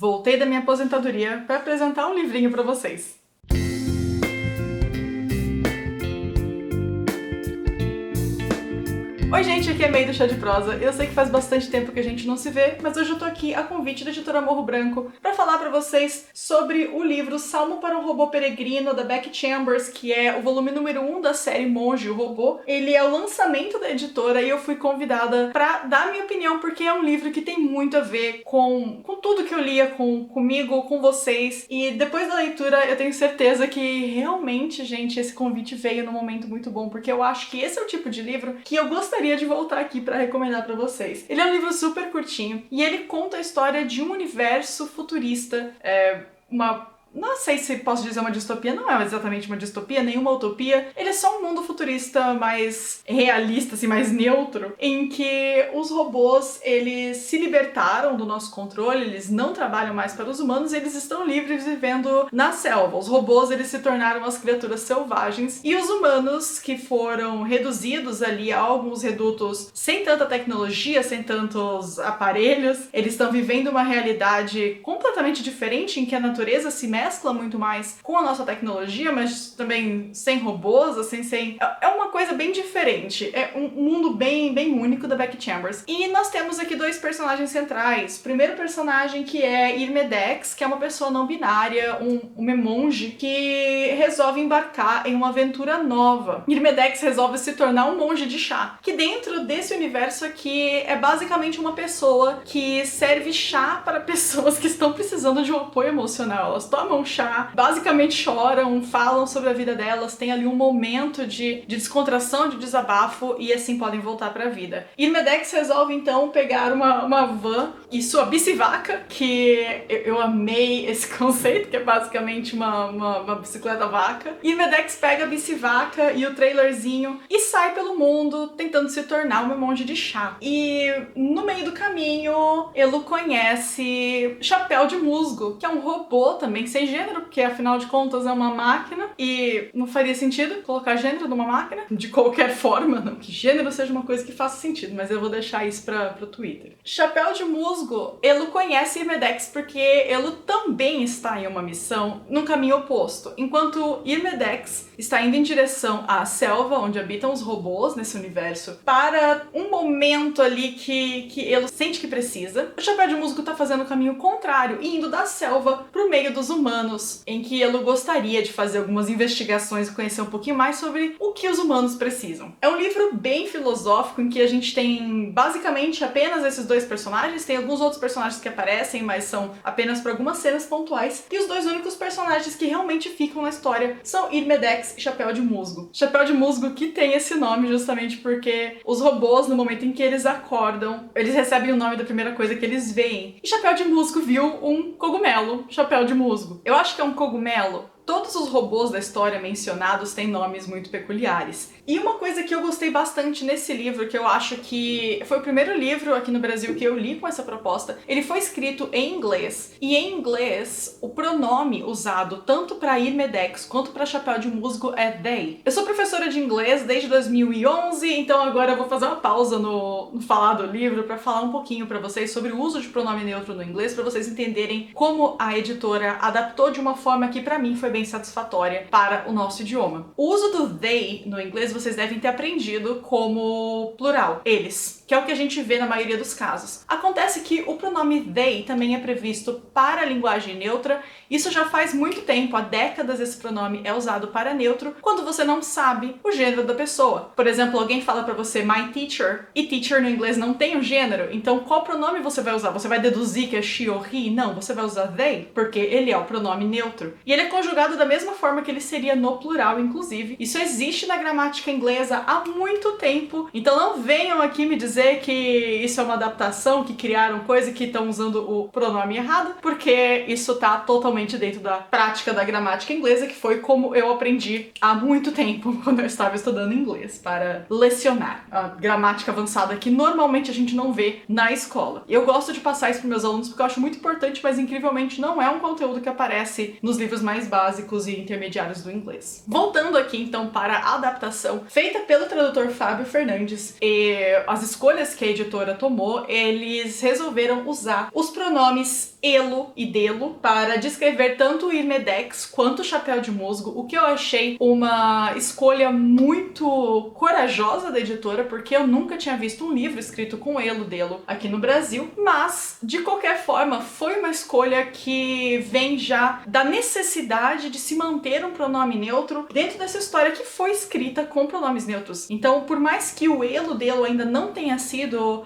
Voltei da minha aposentadoria para apresentar um livrinho para vocês. Oi gente, aqui é May do Chá de Prosa. Eu sei que faz bastante tempo que a gente não se vê, mas hoje eu tô aqui a convite da editora Morro Branco para falar para vocês sobre o livro Salmo para um Robô Peregrino, da Becky Chambers, que é o volume número 1 da série Monge, o Robô. Ele é o lançamento da editora e eu fui convidada para dar a minha opinião, porque é um livro que tem muito a ver com tudo que eu lia, comigo, com vocês. E depois da leitura eu tenho certeza que realmente, gente, esse convite veio num momento muito bom, porque eu acho que esse é o tipo de livro que eu gostaria de voltar aqui pra recomendar pra vocês. Ele é um livro super curtinho e ele conta a história de um universo futurista, não sei se posso dizer uma distopia, não é exatamente uma distopia, nenhuma utopia. Ele é só um mundo futurista mais realista, assim, mais neutro, em que os robôs, eles se libertaram do nosso controle, eles não trabalham mais para os humanos, eles estão livres vivendo na selva. Os robôs, eles se tornaram as criaturas selvagens e os humanos, que foram reduzidos ali a alguns redutos sem tanta tecnologia, sem tantos aparelhos, eles estão vivendo uma realidade completamente diferente, em que a natureza se mescla muito mais com a nossa tecnologia, mas também sem robôs, assim, é uma coisa bem diferente. É um mundo bem único da Becky Chambers. E nós temos aqui dois personagens centrais. O primeiro personagem, que é Irmedex, que é uma pessoa não binária, um monge, que resolve embarcar em uma aventura nova. Irmedex resolve se tornar um monge de chá, que dentro desse universo aqui é basicamente uma pessoa que serve chá para pessoas que estão precisando de um apoio emocional. Elas tomam chá, basicamente choram, falam sobre a vida delas, tem ali um momento de descontração, de desabafo, e assim podem voltar pra vida. Irmedex resolve então pegar uma van e sua bicivaca, que eu amei esse conceito, que é basicamente uma bicicleta vaca. Irmedex pega a bicivaca e o trailerzinho e sai pelo mundo tentando se tornar uma monge de chá. E no meio do caminho, Elo conhece Chapéu de Musgo, que é um robô também sem gênero, porque afinal de contas é uma máquina e não faria sentido colocar gênero numa máquina de qualquer forma, não que gênero seja uma coisa que faça sentido, mas eu vou deixar isso pro Twitter. Chapéu de Musgo, Elo conhece Irmedex porque Elo também está em uma missão no caminho oposto. Enquanto Irmedex está indo em direção à selva, onde habitam os robôs nesse universo, para um momento ali que Elo sente que precisa, o Chapéu de Musgo está fazendo o caminho contrário e indo da selva pro meio dos humanos, em que Elo gostaria de fazer algumas investigações e conhecer um pouquinho mais sobre o que os humanos precisam. É um livro bem filosófico, em que a gente tem basicamente apenas esses dois personagens, tem alguns outros personagens que aparecem, mas são apenas para algumas cenas pontuais, e os dois únicos personagens que realmente ficam na história são Irmedex e Chapéu de Musgo. Chapéu de Musgo que tem esse nome justamente porque os robôs, no momento em que eles acordam, eles recebem o nome da primeira coisa que eles veem. E Chapéu de Musgo viu um cogumelo, Chapéu de Musgo. Eu acho que é um cogumelo. Todos os robôs da história mencionados têm nomes muito peculiares. E uma coisa que eu gostei bastante nesse livro, que eu acho que foi o primeiro livro aqui no Brasil que eu li com essa proposta, ele foi escrito em inglês. E em inglês, o pronome usado tanto para Irmedex quanto para Chapéu de Musgo é they. Eu sou professora de inglês desde 2011, então agora eu vou fazer uma pausa no falar do livro para falar um pouquinho para vocês sobre o uso de pronome neutro no inglês, para vocês entenderem como a editora adaptou de uma forma que para mim foi bem satisfatória para o nosso idioma. O uso do they no inglês vocês devem ter aprendido como plural, eles, que é o que a gente vê na maioria dos casos. Acontece que o pronome they também é previsto para a linguagem neutra. Isso já faz muito tempo, há décadas esse pronome é usado para neutro quando você não sabe o gênero da pessoa. Por exemplo, alguém fala para você my teacher, e teacher no inglês não tem um gênero, então qual pronome você vai usar? Você vai deduzir que é she ou he? Não, você vai usar they, porque ele é o pronome neutro. E ele é conjugado da mesma forma que ele seria no plural, inclusive. Isso existe na gramática inglesa há muito tempo, então não venham aqui me dizer que isso é uma adaptação, que criaram coisa e que estão usando o pronome errado, porque isso tá totalmente dentro da prática da gramática inglesa, que foi como eu aprendi há muito tempo, quando eu estava estudando inglês, para lecionar. A gramática avançada que normalmente a gente não vê na escola. Eu gosto de passar isso para meus alunos porque eu acho muito importante, mas incrivelmente não é um conteúdo que aparece nos livros mais básicos e intermediários do inglês. Voltando aqui então para a adaptação feita pelo tradutor Fábio Fernandes, e as escolhas escolhas que a editora tomou, eles resolveram usar os pronomes elo e delo para descrever tanto o Irmedex quanto o Chapéu de Musgo, o que eu achei uma escolha muito corajosa da editora, porque eu nunca tinha visto um livro escrito com elo, delo aqui no Brasil, mas de qualquer forma foi uma escolha que vem já da necessidade de se manter um pronome neutro dentro dessa história que foi escrita com pronomes neutros. Então, por mais que o elo, delo ainda não tenha sido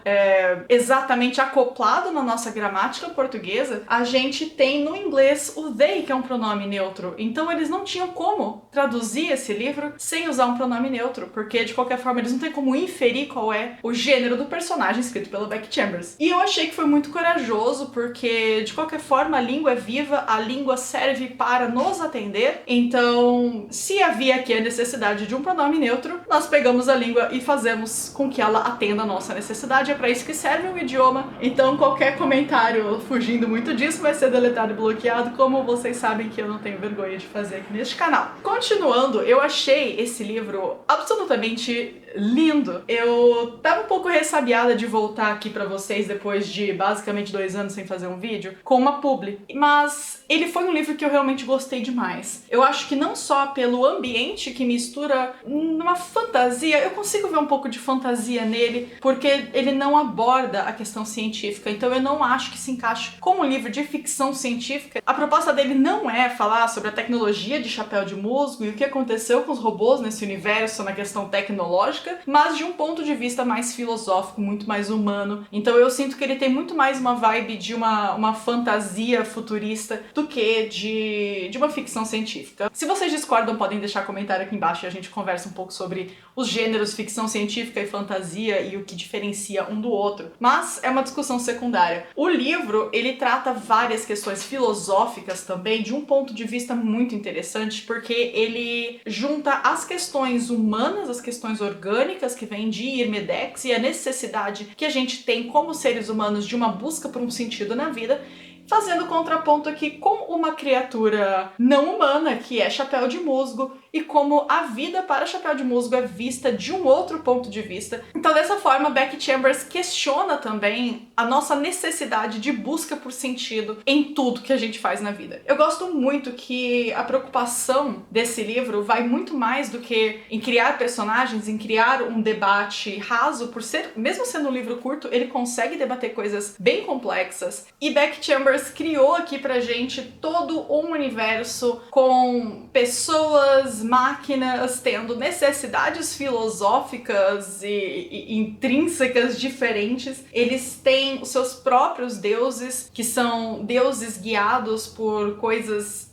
exatamente acoplado na nossa gramática portuguesa, a gente tem no inglês o they, que é um pronome neutro. Então eles não tinham como traduzir esse livro sem usar um pronome neutro, porque de qualquer forma eles não têm como inferir qual é o gênero do personagem escrito pelo Beck Chambers. E eu achei que foi muito corajoso, porque de qualquer forma a língua é viva, a língua serve para nos atender. Então, se havia aqui a necessidade de um pronome neutro, nós pegamos a língua e fazemos com que ela atenda a nossa necessidade. É para isso que serve o idioma. Então qualquer comentário fugindo muito disso vai ser deletado e bloqueado, como vocês sabem que eu não tenho vergonha de fazer aqui neste canal. Continuando, eu achei esse livro absolutamente lindo. Eu tava um pouco ressabiada de voltar aqui pra vocês depois de basicamente 2 anos sem fazer um vídeo, com uma publi, mas ele foi um livro que eu realmente gostei demais. Eu acho que não só pelo ambiente que mistura numa fantasia, eu consigo ver um pouco de fantasia nele, porque ele não aborda a questão científica, então eu não acho que se encaixe como um livro de ficção científica. A proposta dele não é falar sobre a tecnologia de Chapéu de Musgo e o que aconteceu com os robôs nesse universo na questão tecnológica, mas de um ponto de vista mais filosófico, muito mais humano. Então eu sinto que ele tem muito mais uma vibe de uma fantasia futurista do que de uma ficção científica. Se vocês discordam, podem deixar comentário aqui embaixo e a gente conversa um pouco sobre os gêneros ficção científica e fantasia e o que diferencia um do outro. Mas é uma discussão secundária. O livro, ele trata várias questões filosóficas também de um ponto de vista muito interessante, porque ele junta as questões humanas, as questões orgânicas que vêm de Irmedex e a necessidade que a gente tem como seres humanos de uma busca por um sentido na vida, fazendo contraponto aqui com uma criatura não humana, que é Chapéu de Musgo, e como a vida para Chapéu de Musgo é vista de um outro ponto de vista. Então, dessa forma, Beck Chambers questiona também a nossa necessidade de busca por sentido em tudo que a gente faz na vida. Eu gosto muito que a preocupação desse livro vai muito mais do que em criar personagens, em criar um debate raso, por ser, mesmo sendo um livro curto, ele consegue debater coisas bem complexas. E Beck Chambers criou aqui pra gente todo um universo com pessoas, máquinas tendo necessidades filosóficas e intrínsecas diferentes. Eles têm os seus próprios deuses, que são deuses guiados por coisas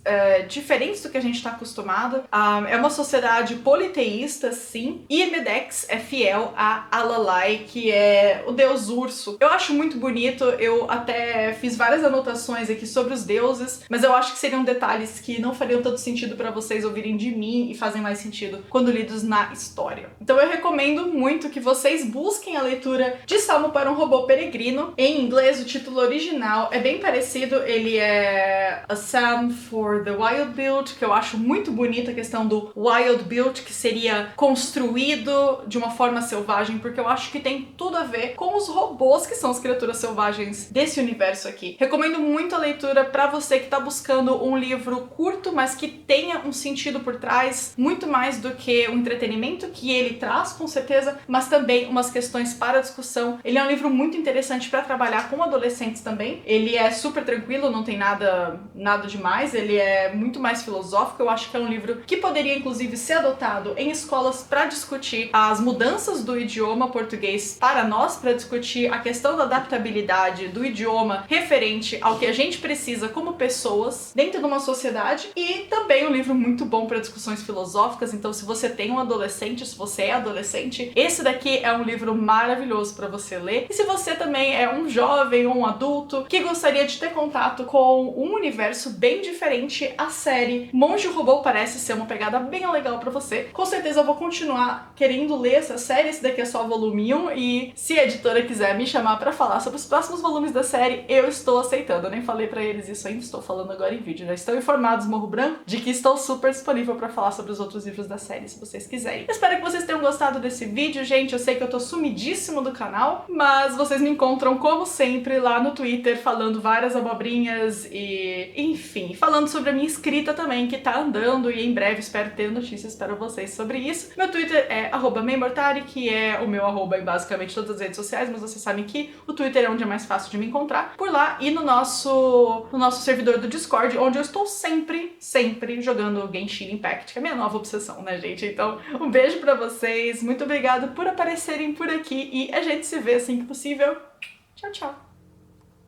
diferentes do que a gente está acostumado. É uma sociedade politeísta, sim. E Irmedex é fiel a Alalai, que é o deus urso. Eu acho muito bonito, eu até fiz várias anotações aqui sobre os deuses, mas eu acho que seriam detalhes que não fariam tanto sentido para vocês ouvirem de mim e fazem mais sentido quando lidos na história. Então eu recomendo muito que vocês busquem a leitura de Salmo para um Robô Peregrino. Em inglês, o título original é bem parecido, ele é A Psalm for the Wild Build, que eu acho muito bonita a questão do Wild Build, que seria construído de uma forma selvagem, porque eu acho que tem tudo a ver com os robôs, que são as criaturas selvagens desse universo aqui. Recomendo muito a leitura para você que tá buscando um livro curto, mas que tenha um sentido por trás, muito mais do que o entretenimento que ele traz, com certeza, mas também umas questões para discussão. Ele é um livro muito interessante para trabalhar com adolescentes também. Ele é super tranquilo, não tem nada demais, ele é muito mais filosófico. Eu acho que é um livro que poderia inclusive ser adotado em escolas para discutir as mudanças do idioma português para nós, para discutir a questão da adaptabilidade do idioma referente ao que a gente precisa como pessoas dentro de uma sociedade, e também um livro muito bom para discussões filosóficas. Então, se você tem um adolescente, se você é adolescente, esse daqui é um livro maravilhoso para você ler. E se você também é um jovem ou um adulto que gostaria de ter contato com um universo bem diferente, a série Monge Robô parece ser uma pegada bem legal para você. Com certeza eu vou continuar querendo ler essa série. Esse daqui é só o volume 1, e se a editora quiser me chamar para falar sobre os próximos volumes da série, eu estou aceitando. Eu nem falei para eles isso ainda, estou falando agora em vídeo. Já estão informados, Morro Branco, de que estou super disponível para falar falar sobre os outros livros da série, se vocês quiserem. Eu espero que vocês tenham gostado desse vídeo, gente. Eu sei que eu tô sumidíssimo do canal, mas vocês me encontram, como sempre, lá no Twitter, falando várias abobrinhas e, enfim, falando sobre a minha escrita também, que tá andando, e em breve espero ter notícias para vocês sobre isso. Meu Twitter é @maymortari, que é o meu arroba em basicamente todas as redes sociais, mas vocês sabem que o Twitter é onde é mais fácil de me encontrar, por lá, e no nosso servidor do Discord, onde eu estou sempre jogando Genshin Impact, que é a minha nova obsessão, né, gente? Então, um beijo pra vocês, muito obrigada por aparecerem por aqui, e a gente se vê assim que possível. Tchau, tchau!